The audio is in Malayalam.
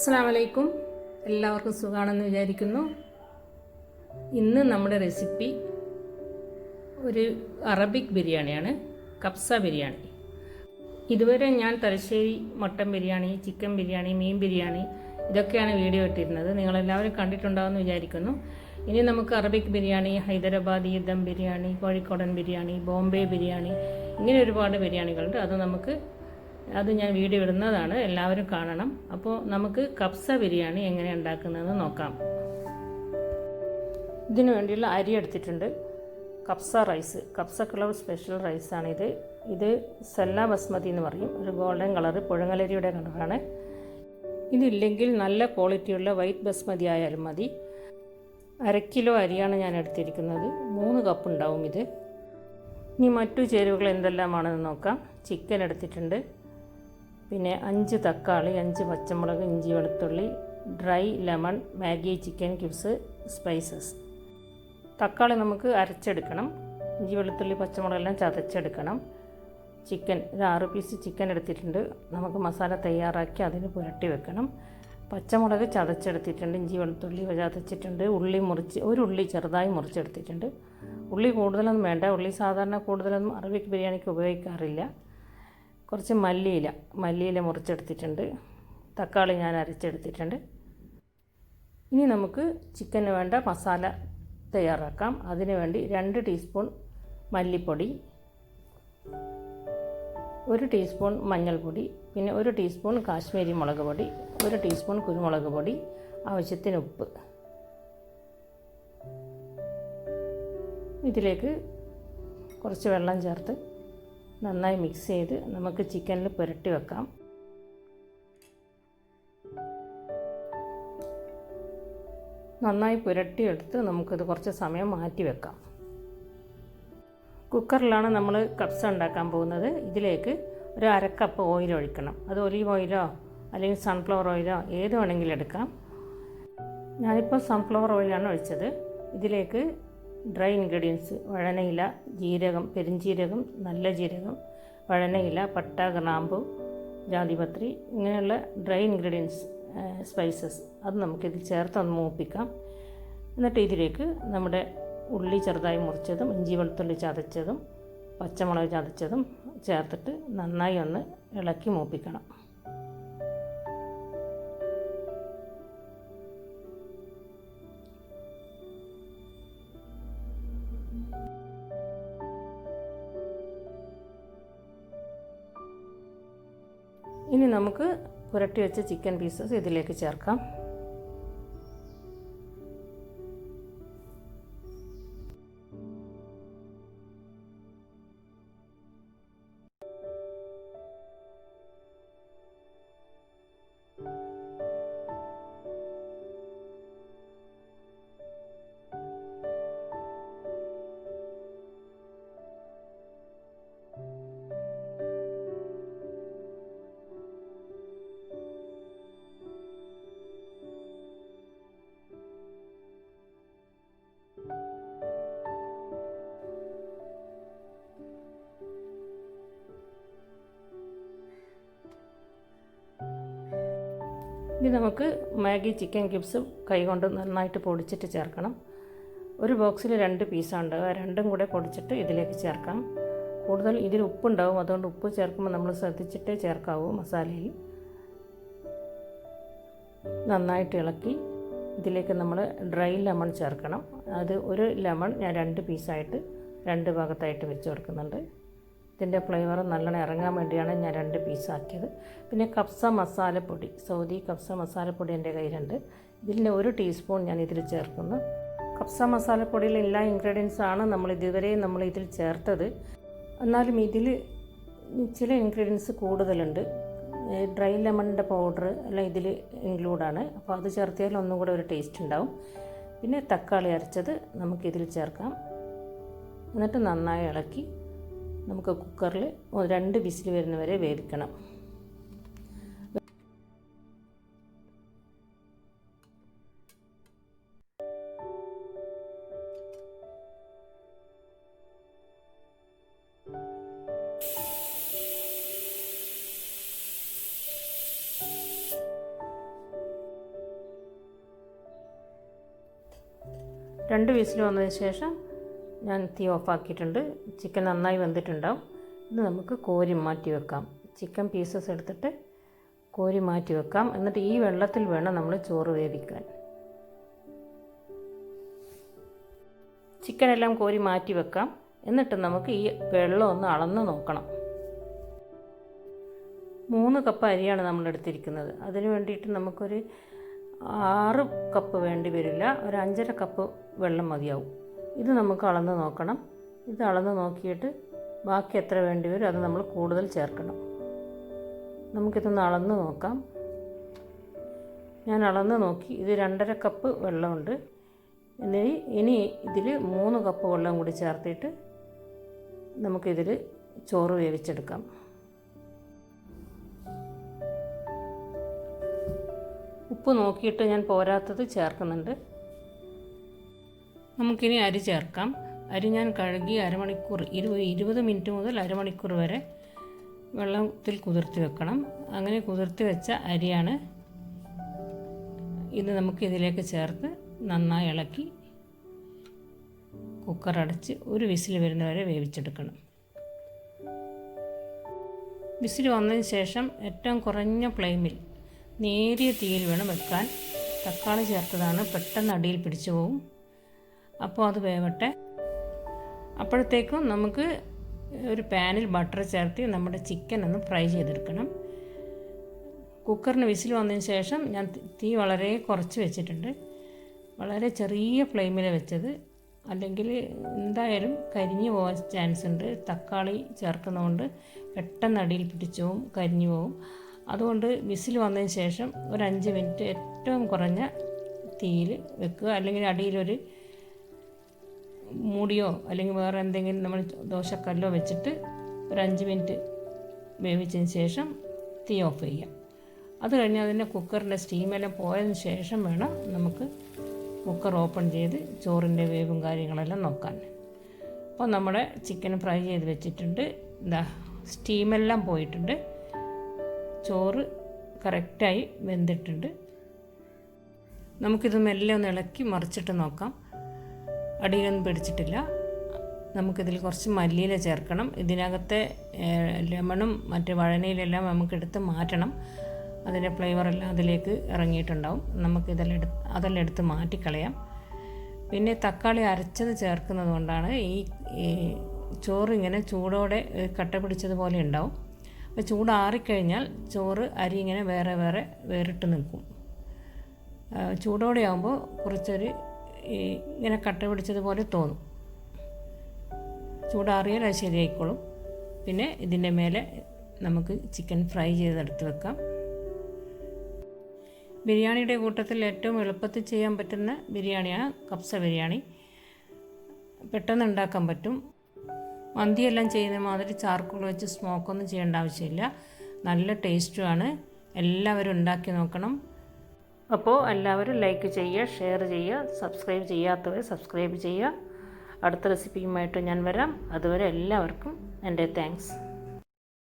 അസ്സലാമു അലൈക്കും. എല്ലാവർക്കും സുഖമാണെന്ന് വിചാരിക്കുന്നു. ഇന്ന് നമ്മുടെ റെസിപ്പി ഒരു അറബിക് ബിരിയാണിയാണ്, കബ്സ ബിരിയാണി. ഇതുവരെ ഞാൻ തലശ്ശേരി മട്ടൻ ബിരിയാണി, ചിക്കൻ ബിരിയാണി, മീൻ ബിരിയാണി ഇതൊക്കെയാണ് വീഡിയോ ഇട്ടിരുന്നത്. നിങ്ങളെല്ലാവരും കണ്ടിട്ടുണ്ടാവുമെന്ന് വിചാരിക്കുന്നു. ഇനി നമുക്ക് അറബിക് ബിരിയാണി, ഹൈദരാബാദി ദം ബിരിയാണി, കോഴിക്കോടൻ ബിരിയാണി, ബോംബെ ബിരിയാണി, ഇങ്ങനെ ഒരുപാട് ബിരിയാണികളുണ്ട്. അത് ഞാൻ വീഡിയോ ഇടുന്നതാണ്, എല്ലാവരും കാണണം. അപ്പോൾ നമുക്ക് കബ്സ ബിരിയാണി എങ്ങനെ ഉണ്ടാക്കുന്നതെന്ന് നോക്കാം. ഇതിനു വേണ്ടിയുള്ള അരി എടുത്തിട്ടുണ്ട്. കബ്സ റൈസ്, കബ്സ ക്ലവ് സ്പെഷ്യൽ റൈസാണിത്. ഇത് സെല്ല ബസ്മതി എന്ന് പറയും. ഒരു ഗോൾഡൻ കളർ, പുഴങ്ങലരിയുടെ കളറാണ്. ഇതില്ലെങ്കിൽ നല്ല ക്വാളിറ്റിയുള്ള വൈറ്റ് ബസ്മതി ആയാലും മതി. 1/2 കിലോ അരിയാണ് ഞാൻ എടുത്തിരിക്കുന്നത്. 3 കപ്പ് ഉണ്ടാവും ഇത്. ഇനി മറ്റു ചേരുവകൾ എന്തെല്ലാമാണെന്ന് നോക്കാം. ചിക്കൻ എടുത്തിട്ടുണ്ട്, പിന്നെ 5 തക്കാളി, 5 പച്ചമുളക്, ഇഞ്ചി വെളുത്തുള്ളി, dry lemon, Maggi chicken cubes, spices. തക്കാളി നമുക്ക് അരച്ചെടുക്കണം, ഇഞ്ചി വെളുത്തുള്ളി പച്ചമുളകെല്ലാം ചതച്ചെടുക്കണം. ചിക്കൻ ഒരു 6 പീസ് ചിക്കൻ എടുത്തിട്ടുണ്ട്. നമുക്ക് മസാല തയ്യാറാക്കി അതിന് പുരട്ടി വെക്കണം. പച്ചമുളക് ചതച്ചെടുത്തിട്ടുണ്ട്, ഇഞ്ചി വെളുത്തുള്ളി ചതച്ചിട്ടുണ്ട്, ഒരു ഉള്ളി ചെറുതായി മുറിച്ചെടുത്തിട്ടുണ്ട്. ഉള്ളി കൂടുതലൊന്നും വേണ്ട. ഉള്ളി സാധാരണ കൂടുതലൊന്നും അറബിക് ബിരിയാണിക്ക് ഉപയോഗിക്കാറില്ല. കുറച്ച് മല്ലിയില മുറിച്ചെടുത്തിട്ടുണ്ട്. തക്കാളി ഞാൻ അരച്ചെടുത്തിട്ടുണ്ട്. ഇനി നമുക്ക് ചിക്കന് വേണ്ട മസാല തയ്യാറാക്കാം. അതിനു വേണ്ടി 2 ടീസ്പൂൺ മല്ലിപ്പൊടി, 1 ടീസ്പൂൺ മഞ്ഞൾപ്പൊടി, പിന്നെ 1 ടീസ്പൂൺ കാശ്മീരി മുളക് പൊടി, 1 ടീസ്പൂൺ കുരുമുളക് പൊടി, ആവശ്യത്തിന് ഉപ്പ്. ഇതിലേക്ക് കുറച്ച് വെള്ളം ചേർത്ത് നന്നായി മിക്സ് ചെയ്ത് നമുക്ക് ചിക്കനിൽ പുരട്ടി വെക്കാം. നന്നായി പുരട്ടിയെടുത്ത് നമുക്കിത് കുറച്ച് സമയം മാറ്റി വെക്കാം. കുക്കറിലാണ് നമ്മൾ കബ്സ ഉണ്ടാക്കാൻ പോകുന്നത്. ഇതിലേക്ക് ഒരു 1/2 കപ്പ് ഓയിൽ ഒഴിക്കണം. അത് ഒലീവ് ഓയിലോ അല്ലെങ്കിൽ സൺഫ്ലവർ ഓയിലോ ഏത് വേണമെങ്കിലും എടുക്കാം. ഞാനിപ്പോൾ സൺഫ്ലവർ ഓയിലാണ് ഒഴിച്ചത്. ഇതിലേക്ക് ഡ്രൈ ഇൻഗ്രീഡിയൻസ് വഴനയില, ജീരകം, പെരുംജീരകം, നല്ല ജീരകം, വഴനയില, പട്ട, ഗ്രാമ്പു, ജാതിപത്രി, ഇങ്ങനെയുള്ള ഡ്രൈ ഇൻഗ്രീഡിയൻസ്, സ്പൈസസ് അത് നമുക്കിതിൽ ചേർത്ത് ഒന്ന് മൂപ്പിക്കാം. എന്നിട്ട് ഇതിലേക്ക് നമ്മുടെ ഉള്ളി ചെറുതായി മുറിച്ചതും, ഇഞ്ചി വെളുത്തുള്ളി ചതച്ചതും, പച്ചമുളക് ചതച്ചതും ചേർത്തിട്ട് നന്നായി ഒന്ന് ഇളക്കി മൂപ്പിക്കണം. ഇനി നമുക്ക് പുരട്ടി വെച്ച ചിക്കൻ പീസസ് ഇതിലേക്ക് ചേർക്കാം. ഇനി നമുക്ക് മാഗി ചിക്കൻ ക്യൂബ്സ് കൈകൊണ്ട് നന്നായിട്ട് പൊടിച്ചിട്ട് ചേർക്കണം. ഒരു ബോക്സിൽ 2 പീസാണ് ഉണ്ടാവുക. രണ്ടും കൂടെ പൊടിച്ചിട്ട് ഇതിലേക്ക് ചേർക്കാം. കൂടുതൽ ഇതിൽ ഉപ്പുണ്ടാവും, അതുകൊണ്ട് ഉപ്പ് ചേർക്കുമ്പോൾ നമ്മൾ ശ്രദ്ധിച്ചിട്ടേ ചേർക്കാവൂ. മസാലയിൽ നന്നായിട്ട് ഇളക്കി ഇതിലേക്ക് നമ്മൾ ഡ്രൈ ലെമൺ ചേർക്കണം. അത് ഒരു ലെമൺ ഞാൻ 2 പീസായിട്ട് 2 ഭാഗത്തായിട്ട് വെച്ച് കൊടുക്കുന്നുണ്ട്. ഇതിൻ്റെ ഫ്ലേവർ നല്ലോണം ഇറങ്ങാൻ വേണ്ടിയാണ് ഞാൻ 2 പീസാക്കിയത്. പിന്നെ കബ്സ മസാലപ്പൊടി, സൗദി കബ്സ മസാലപ്പൊടി എൻ്റെ കയ്യിലുണ്ട്. ഇതിൻ്റെ 1 ടീസ്പൂൺ ഞാൻ ഇതിൽ ചേർക്കുന്നു. കബ്സ മസാലപ്പൊടിയിൽ എല്ലാ ഇൻഗ്രീഡിയൻസാണ് നമ്മൾ ഇതിൽ ചേർത്തത്. എന്നാലും ഇതിൽ ചില ഇൻഗ്രീഡിയൻസ് കൂടുതലുണ്ട്. ഡ്രൈ ലെമണിൻ്റെ പൗഡർ എല്ലാം ഇതിൽ ഇൻക്ലൂഡാണ്. അപ്പോൾ അത് ചേർത്തിയാൽ ഒന്നും കൂടെ ഒരു ടേസ്റ്റ് ഉണ്ടാവും. പിന്നെ തക്കാളി അരച്ചത് നമുക്കിതിൽ ചേർക്കാം. എന്നിട്ട് നന്നായി ഇളക്കി നമുക്ക് കുക്കറിൽ 2 വിസിൽ വരുന്നവരെ വേവിക്കണം. 2 വിസിൽ വന്നതിന് ശേഷം ഞാൻ തീ ഓഫാക്കിയിട്ടുണ്ട്. ചിക്കൻ നന്നായി വെന്തിട്ടുണ്ടാവും. ഇത് നമുക്ക് കോരി മാറ്റി വെക്കാം. ചിക്കൻ പീസസ് എടുത്തിട്ട് കോരി മാറ്റി വെക്കാം. എന്നിട്ട് ഈ വെള്ളത്തിൽ വേണം നമ്മൾ ചോറ് വേവിക്കാൻ. ചിക്കനെല്ലാം കോരി മാറ്റി വെക്കാം. എന്നിട്ട് നമുക്ക് ഈ വെള്ളം ഒന്ന് അളന്ന് നോക്കണം. 3 കപ്പ് അരിയാണ് നമ്മൾ എടുത്തിരിക്കുന്നത്. അതിന് വേണ്ടിയിട്ട് നമുക്കൊരു 6 കപ്പ് വേണ്ടി വരില്ല, ഒരു 5.5 കപ്പ് വെള്ളം മതിയാവും. ഇത് നമുക്ക് അളന്ന് നോക്കണം. ഇത് അളന്ന് നോക്കിയിട്ട് ബാക്കി എത്ര വേണ്ടി വരും അത് നമ്മൾ കൂടുതൽ ചേർക്കണം. നമുക്കിതൊന്ന് അളന്ന് നോക്കാം. ഞാൻ അളന്ന് നോക്കി. ഇത് 2.5 കപ്പ് വെള്ളമുണ്ട്. ഇനി ഇതിൽ 3 കപ്പ് വെള്ളം കൂടി ചേർത്തിട്ട് നമുക്കിതിൽ ചോറ് വേവിച്ചെടുക്കാം. ഉപ്പ് നോക്കിയിട്ട് ഞാൻ പോരാത്തത് ചേർക്കുന്നുണ്ട്. നമുക്കിനി അരി ചേർക്കാം. അരി ഞാൻ കഴുകി അരമണിക്കൂർ 20 മിനിറ്റ് മുതൽ അരമണിക്കൂർ വരെ വെള്ളത്തിൽ കുതിർത്തി വെക്കണം. അങ്ങനെ കുതിർത്തി വെച്ച അരിയാണ് ഇത്. നമുക്ക് ഇതിലേക്ക് ചേർത്ത് നന്നായി ഇളക്കി കുക്കർ അടച്ച് ഒരു വിസിൽ വരുന്നവരെ വേവിച്ചെടുക്കണം. വിസിൽ വന്നതിന് ശേഷം ഏറ്റവും കുറഞ്ഞ ഫ്ലെയിമിൽ നേരിയ തീയിൽ വേണം വെക്കാൻ. തക്കാളി ചേർത്തതാണ്, പെട്ടെന്ന് അടിയിൽ പിടിച്ചു പോകും. അപ്പോൾ അത് വേവട്ടെ. അപ്പോഴത്തേക്കും നമുക്ക് ഒരു പാനിൽ ബട്ടർ ചേർത്ത് നമ്മുടെ ചിക്കൻ ഒന്ന് ഫ്രൈ ചെയ്തെടുക്കണം. കുക്കറിന് വിസിൽ വന്നതിന് ശേഷം ഞാൻ തീ വളരെ കുറച്ച് വെച്ചിട്ടുണ്ട്. വളരെ ചെറിയ ഫ്ലെയിമിൽ വെച്ചത്, അല്ലെങ്കിൽ എന്തായാലും കരിഞ്ഞു പോകാൻ ചാൻസ് ഉണ്ട്. തക്കാളി ചേർക്കുന്നതുകൊണ്ട് പെട്ടെന്ന് അടിയിൽ പിടിച്ചു പോവും, കരിഞ്ഞു പോവും. അതുകൊണ്ട് വിസിൽ വന്നതിന് ശേഷം ഒരു 5 മിനിറ്റ് ഏറ്റവും കുറഞ്ഞ തീയിൽ വെക്കുക. അല്ലെങ്കിൽ അടിയിലൊരു മൂടിയോ അല്ലെങ്കിൽ വേറെ എന്തെങ്കിലും നമ്മൾ ദോശക്കല്ലോ വെച്ചിട്ട് ഒരു 5 മിനിറ്റ് വേവിച്ചതിന് ശേഷം തീ ഓഫ് ചെയ്യാം. അത് കഴിഞ്ഞ് അതിൻ്റെ കുക്കറിൻ്റെ സ്റ്റീമെല്ലാം പോയതിന് ശേഷം വേണം നമുക്ക് കുക്കർ ഓപ്പൺ ചെയ്ത് ചോറിൻ്റെ വേവും കാര്യങ്ങളെല്ലാം നോക്കാൻ. അപ്പോൾ നമ്മുടെ ചിക്കൻ ഫ്രൈ ചെയ്ത് വെച്ചിട്ടുണ്ട്. സ്റ്റീമെല്ലാം പോയിട്ടുണ്ട്. ചോറ് കറക്റ്റായി വെന്തിട്ടുണ്ട്. നമുക്കിത് മെല്ലെ ഒന്ന് ഇളക്കി മറിച്ചിട്ട് നോക്കാം. അടിയിലൊന്നും പിടിച്ചിട്ടില്ല. നമുക്കിതിൽ കുറച്ച് മല്ലിയില ചേർക്കണം. ഇതിനകത്തെ ലെമണും മറ്റ് വഴനയിലെല്ലാം നമുക്കെടുത്ത് മാറ്റണം. അതിൻ്റെ ഫ്ലേവറെല്ലാം അതിലേക്ക് ഇറങ്ങിയിട്ടുണ്ടാവും. അതെല്ലാം എടുത്ത് മാറ്റിക്കളയാം. പിന്നെ തക്കാളി അരച്ചത് ചേർക്കുന്നത് കൊണ്ടാണ് ഈ ചോറ് ഇങ്ങനെ ചൂടോടെ കട്ട പിടിച്ചതുപോലെ ഉണ്ടാവും. അപ്പോൾ ചൂടാറിക്കഴിഞ്ഞാൽ ചോറ് അരി ഇങ്ങനെ വേറിട്ട് നിൽക്കും. ചൂടോടെ ആകുമ്പോൾ കുറച്ചൊരു ഇങ്ങനെ കട്ട പിടിച്ചതുപോലെ തോന്നും. ചൂടാറിയാൽ അത് ശരിയായിക്കോളും. പിന്നെ ഇതിൻ്റെ മേലെ നമുക്ക് ചിക്കൻ ഫ്രൈ ചെയ്തെടുത്ത് വെക്കാം. ബിരിയാണിയുടെ കൂട്ടത്തിൽ ഏറ്റവും എളുപ്പത്തിൽ ചെയ്യാൻ പറ്റുന്ന ബിരിയാണിയാണ് കബ്സ ബിരിയാണി. പെട്ടെന്ന് ഉണ്ടാക്കാൻ പറ്റും. മന്തിയെല്ലാം ചെയ്യുന്ന മാതിരി ചാർക്കോൾ വെച്ച് സ്മോക്കൊന്നും ചെയ്യേണ്ട ആവശ്യമില്ല. നല്ല ടേസ്റ്റുമാണ്. എല്ലാവരും ഉണ്ടാക്കി നോക്കണം. അപ്പോൾ എല്ലാവരും ലൈക്ക് ചെയ്യുക, ഷെയർ ചെയ്യുക, സബ്സ്ക്രൈബ് ചെയ്യാത്തവർ സബ്സ്ക്രൈബ് ചെയ്യുക. അടുത്ത റെസിപ്പിയുമായിട്ട് ഞാൻ വരാം. അതുവരെ എല്ലാവർക്കും എൻ്റെ താങ്ക്സ്.